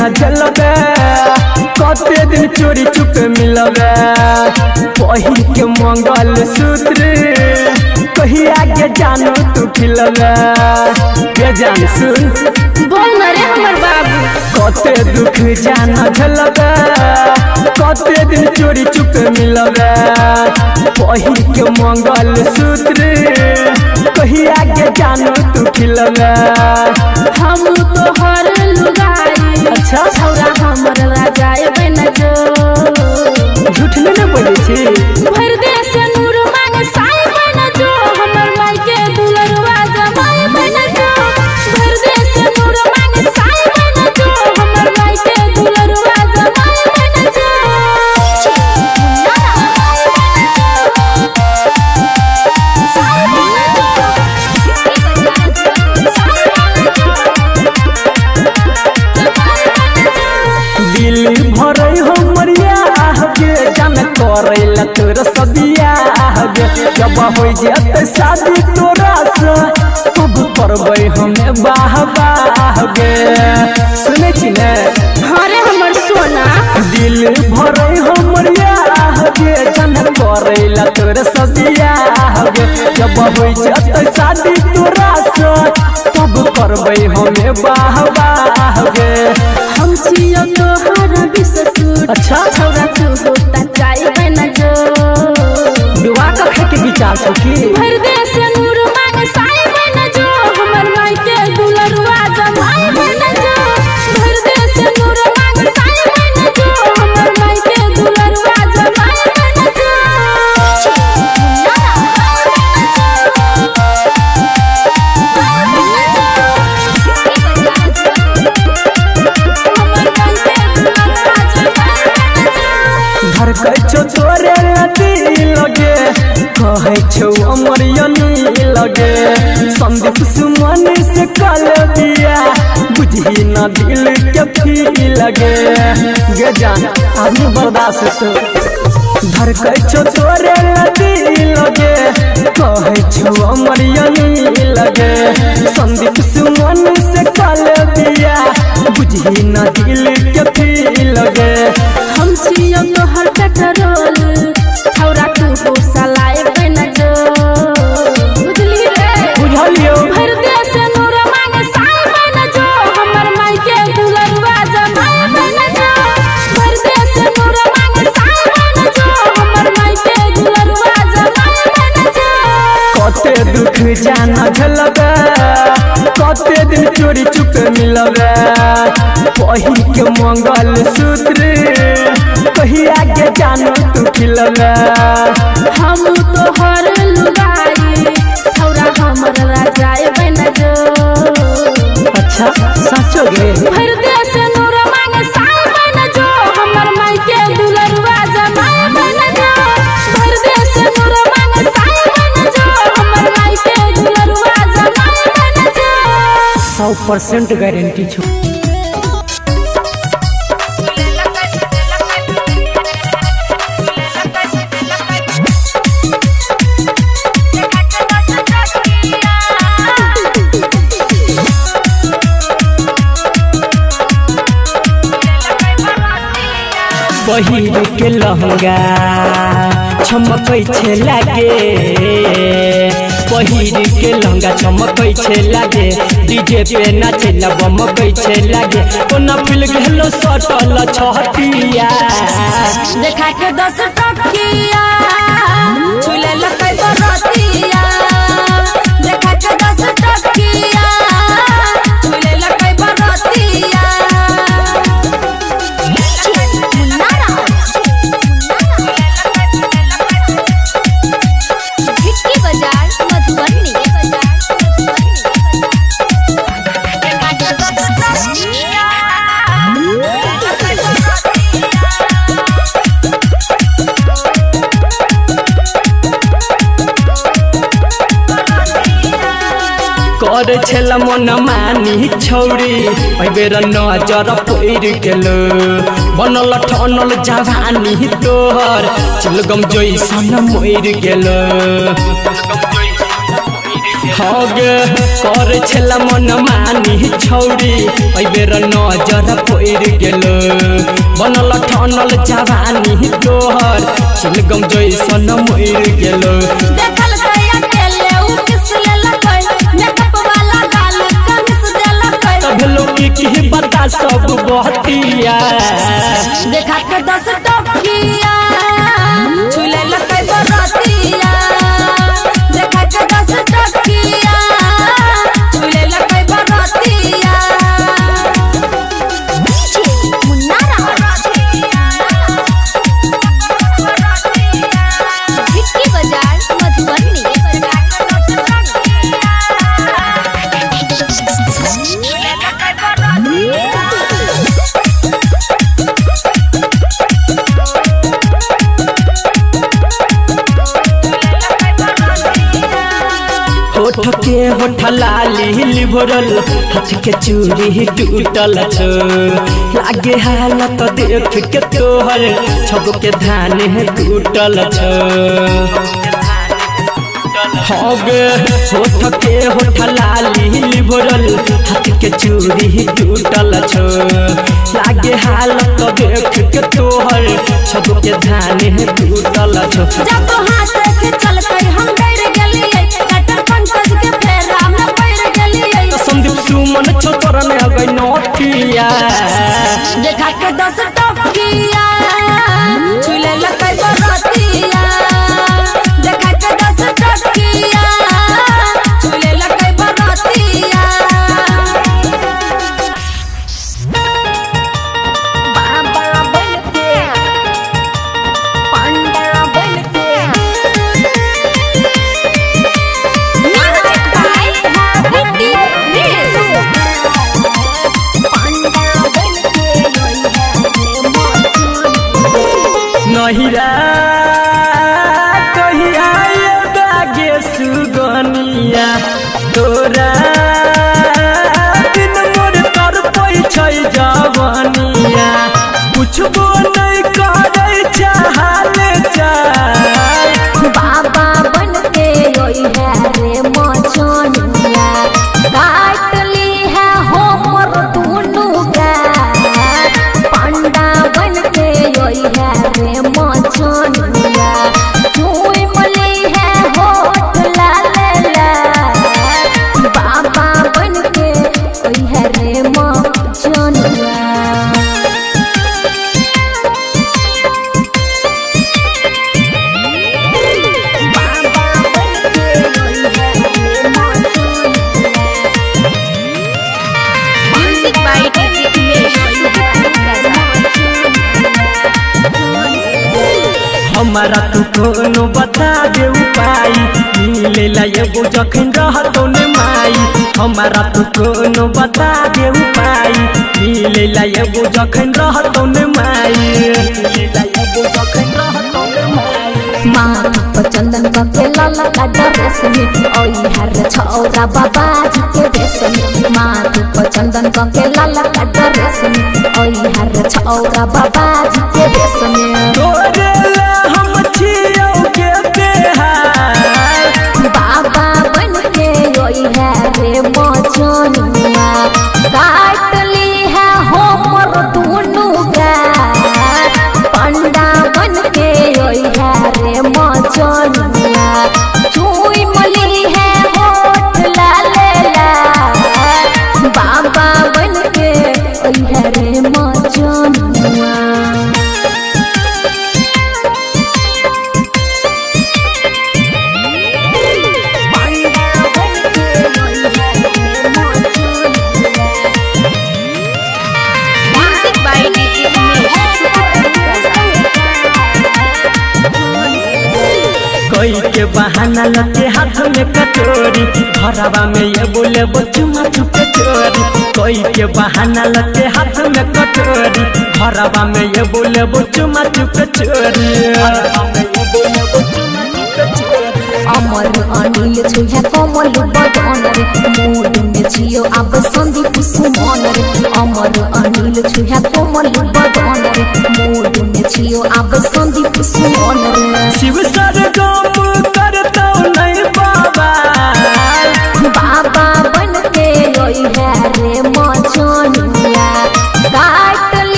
जाना जलबे कते दिन चोरी चुप मिलबे पहिर के मंगल सूत्र कही आगे जानो तू खिलबे के जान सुन बोल न रे हमर बाबू कते दुख जाना झलबे कते दिन चोरी चुप मिलबे पहिर के मंगल सूत्र कही आगे जानो तू खिलबे हम तो हर लुगाई अच्छा छौरा हमर राजा बन जो झूठ नहीं बोले छी भर देश नूर मांग साई बन जो हमर माई के दुलरवा जमाई बन जो भर देश नूर मांग साई बन जो हमर माई के दुलरवा जमाई बन जो दिल भरे हमरिया आगे जान करैला तोर सदिया आगे जब हो जाते शादी तोरा से तब करबै हमें बाह बाहगे सुने छी ने हरे हमर सोना दिल भरे हमरिया आगे जान करैला तोर सदिया आगे जब हो जाते शादी तोरा से तब करबै हमें बाह बाहगे हम छियो तोहर बिससुर अच्छा छौरा तू होता चाय बन जो विवाह का खाए के विचार छौ की भर देश नूर मांग साई बन जो हमर माई के दुलरवा जमाई बन जो भर देश नूर मांग साई बन जो हमर माई के दुलरवा जमाई बन जो धड़कै छौ तोरे दिल लगे कहै छौ अमर यनी लगे संदीप सुमन से कल दिया बुझी न दिल के फी लगे गे जान आदमी बर्दाश्त से धड़कै छौ तोरे दिल लगे कहै छौ अमर यनी लगे संदीप सुमन से कल दिया बुझी न दिल के फी लगे हम छियो तोहर पेट्रोल छौरा तू हो सलाए बन जो बुझली रे बुझलियो भर देश नूर मांग साई बन जो हमर माई के दुलरवा जमाई बन जो भर देश नूर मांग साई बन जो हमर माई के दुलरवा जमाई बन जो कते दुख जाना झलबे कते दिन चोरी चुप मिलबे पहिर के मंगल सूत्र कही आगे जानो तू खिलबे हम तो हर लुगाई छौरा हमर राजा बन जो अच्छा सचो गे भर देश नूर मांग साई बन जो हमर माई के दुलरवा जमाई बन जो भर देश नूर मांग साई बन जो हमर माई के दुलरवा जमाई बन जो 100% गारंटी छो पहिर के लहंगा चमकै छे लागे पहिर के लहंगा चमकै छे लागे डीजे पे नाचे ला बमकै छे लागे कोना फिल गेलो सटल छहटिया देखा के 10 टकिया छुले लकै बरतिया देखा के 10 टकिया छुले लकै बरतिया भिक्की बाजार मधुबनी कर छेला मन मानी छौरी बेर नजर पैर गेलो बनल ठनल जवानी तोहर चिलगम जैसन मोर गेलो हगे कर छला मन मानी छौरी ओइ बेर नजर पइर गेल बनल ठनल जवानी तोहर चिलगम जैसन मइर गेल देखल कया केले उ किस लेलकै मेकअप वाला गाल कमिस देलकै तब लोग की बता सब बहतिया देखा के 10 टकिया छुले लकै बरतिया देखा के 10 टकिया छुले लकै बरतिया विक्की बाजार मधुबनी। होठ के होठ लाली लिभरल हाथ के चूड़ी टूटल छ लागे हालत देख के तोहर छब के धान टूटल छ हगे होठ के होठ लाली लिभरल हाथ के चूड़ी टूटल छ लागे हालत देख के तोहर छब के धान टूटल छ जब हाथ के चलकै हम डर गेलियै कटर पंकज के फेरा में पड़ गेलियै संदीप सुमन छोतर में अगै नोटिया देखा के 10 टकिया छुले लकै बरतिया देखा के 10 टकिया छुले लकै बरतिया बाबा बनके पंडा बनके म्यूजिक बाय विक्की मिस। नहिरा कहिया दागे सुगनिया तोरा दिन मोर तर पै छै जवनिया पुछबो नहीं करे चाहले चाह बाबा बनके रोई है रे मचनिया काट ली है हमर दुनु गाल पंडा बनके रोई है रे मचनिया चुई मली है होठ लाल लाल बाबा बनके रोई है रे मचनिया म्यूजिक बाय विक्की मिस। हमारा तू कोनो बता दे उपाय मिलेला एगो जखन रहतो ने माई हमारा तू कोनो बता दे उपाय मिलेला एगो जखन रहतो ने माई मिलेला एगो जखन रहतो ने माई माथ पर चंदन के लाला का ड्रेस में ओई हर छौरा बाबा जी के भेष में माथ पर चंदन के लाला का ड्रेस में ओई हर छौरा बाबा जी के भेष में तोरे ले हम छियौ के बेहाल बाबा बन के ओई है रे मचनिया काट ली है हमर दुनु गाल पंडा बन के ओई है रे मचनिया चुई मली है होठ लाल लाल बाबा बन के ओई है रे मचनिया म्यूजिक बाय विक्की कोई के बहाना लगे हाथ में कटोरी भरावा में ये बोले बचुमा चुपे चोरी कोई के बहाना लगे हाथ में कटोरी भरावा में ये बोले बचुमा चुपे चोरी अमर अनिल छुया कमल बदन रे मूड में जियो अब संदीप सुमन रे अमर अनिल छुया कमल बदन रे मूड में जियो अब संदीप सुमन रे शिव सरगम करतो नहीं बाबा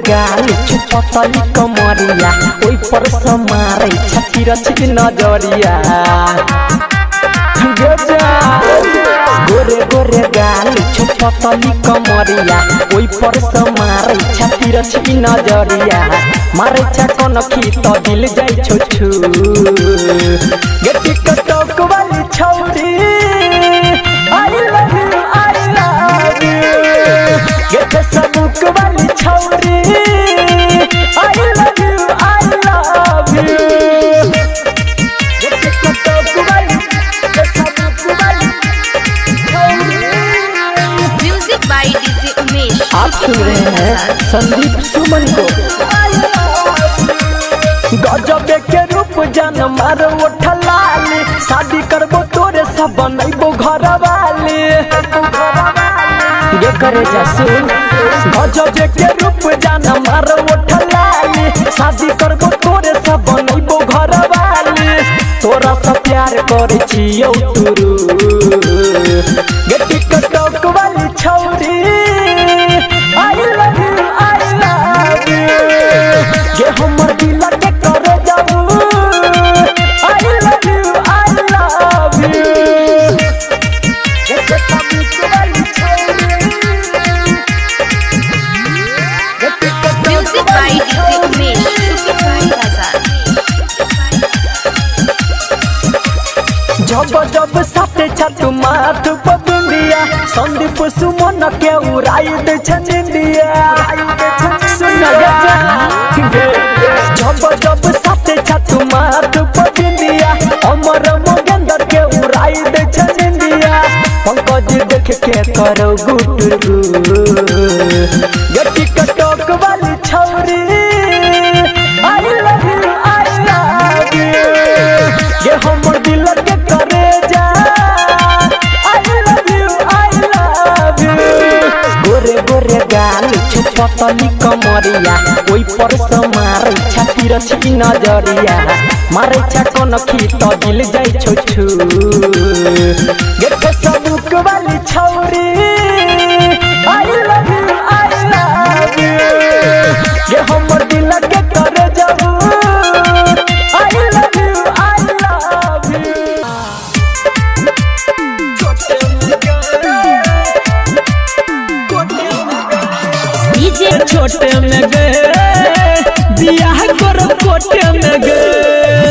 गाल छुपतली कमरिया ओई पर समारे छती रची नजरिया गोरे गोरे गाल छुपतली कमरिया ओई पर समारे छती रची नजरिया मारे छकन की तो दिल जाई छुछु गेटी कटक वाली छौरी आई लव यू गेट सबुक वाली छौरी आई लव यू गेट कटक वाली सबुक वाली म्यूजिक बाय डीजे उमेश। आप सुन रहे हैं संदीप सुमन को। गजब के रूप जान मारो उठलाली शादी करबो तोरे सब बनैबो घर वाली गे करे जा सुन गजब के रूप जान मारो उठलाली शादी करबो तोरे सब बनैबो घर वाली तोरा से प्यार करे छियौ तुरु गे टिकटॉक वाली छौरी आई लव यू गे हमर दिल के करे जाऊ आई लव यू गे सबुक वाली छौरी म्यूजिक बाय डीजे उमेश। शुक्रिया बाजार। जब जब साथे छत माथ पबिंदिया संदीप सुमन के उड़ाई दे छनिंदिया सुन जब जब साथे छत माथ पबिंदिया अमर मोगेंद्र के उड़ाई दे छनिंदिया पंकज देख के करो गुटरू गटी कटक वाली छौरी आई लव यू ये हमर दिल के करे जा आई लव यू गोरे गोरे गाल छुपतली कमरिया ओई पर समारे छाती रची नजरिया मारे छकन की तो दिल जाई छुछु गेट सबुक वाली छौरी आई लव यू ये हमर दिल के करे जाऊ आई लव यू डीजे छोटे में गए बियाह करो कोटे में गए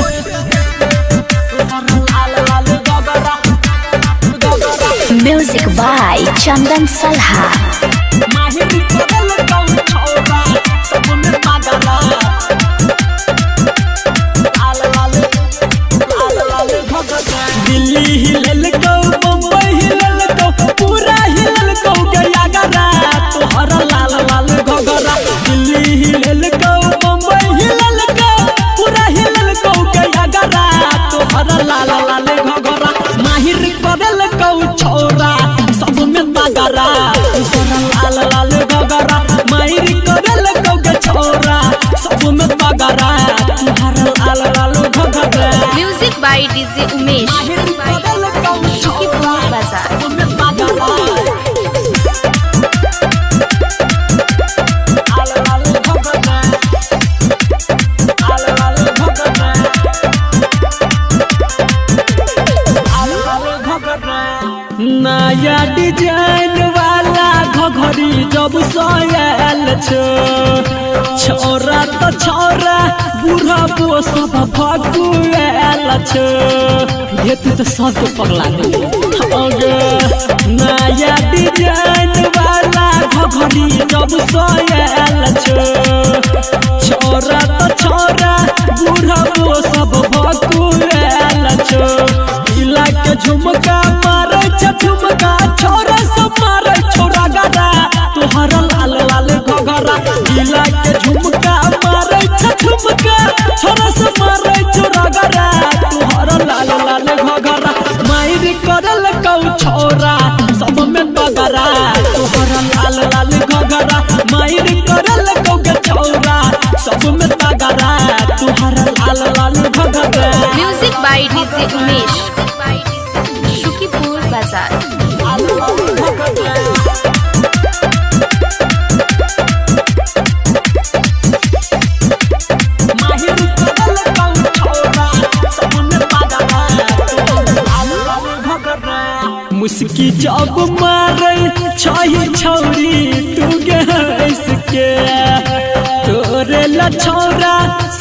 म्यूजिक बाय चंदन सलहा। दिल्ली हिलल को मुंबई हिलल को पूरा हिलल को गया गरा तोहरा लाल लाल घगरा दिल्ली हिलल को मुंबई हिलल को पूरा हिलल को गया गरा तोहरा लाल लाल घगरा माहिर करल को छोरा सब में बगरा तोहरा लाल लाल घगरा माहिर करल को छोरा सब में बगरा तोहरा लाल लाल घगरा म्यूजिक बाय डीजे उमेश। शुक्रिया बाजार। नया डिजाइन वाला घघरी जब सोयल छोरा तो छोरा बूढ़ा बो सब भकुएल ये तू तो सब पगला दे नया डिजाइन वाला घघरी जब सोयल छोरा तो छोरा बूढ़ा बो सब भकुएल इला के झुमका मारे झुमका छोरा सब मारे छोरा गरा तोहरा लाल लाल घगरा इला के झुमका मारे झुमका छोरा सब मारे छोरा गरा तोहरा लाल लाल घगरा मायर करल कौ छोरा सब में बगरा तोहरा लाल लाल घगरा मायर करल कौ छोरा सब में बगरा तोहरा लाल लाल घगरा म्यूजिक बाय डीजे उमेश। शुक्रिया बाजार।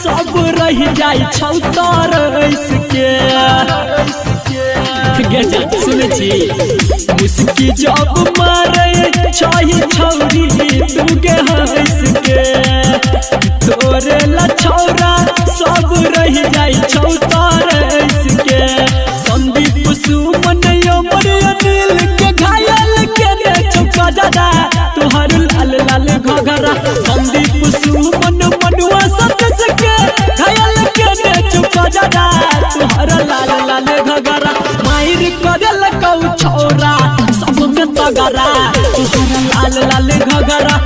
सब रह जाई छौ तार इसके सुन छी मुस्की जब मारे चाही छौरी तुगे हंस के तोरे ला छौरा सब रह जाई छौ तार इसके संदीप सुमन अमर अनिल के घायल के दे चौका दादा तुहर लाल लाल घघरा संदीप सुमन मनुआ सदस के घायल के दे चौका दादा तुहर लाल लाल घघरा मायर करल कौ छोरा सब में तगरा तुहर लाल लाल घघरा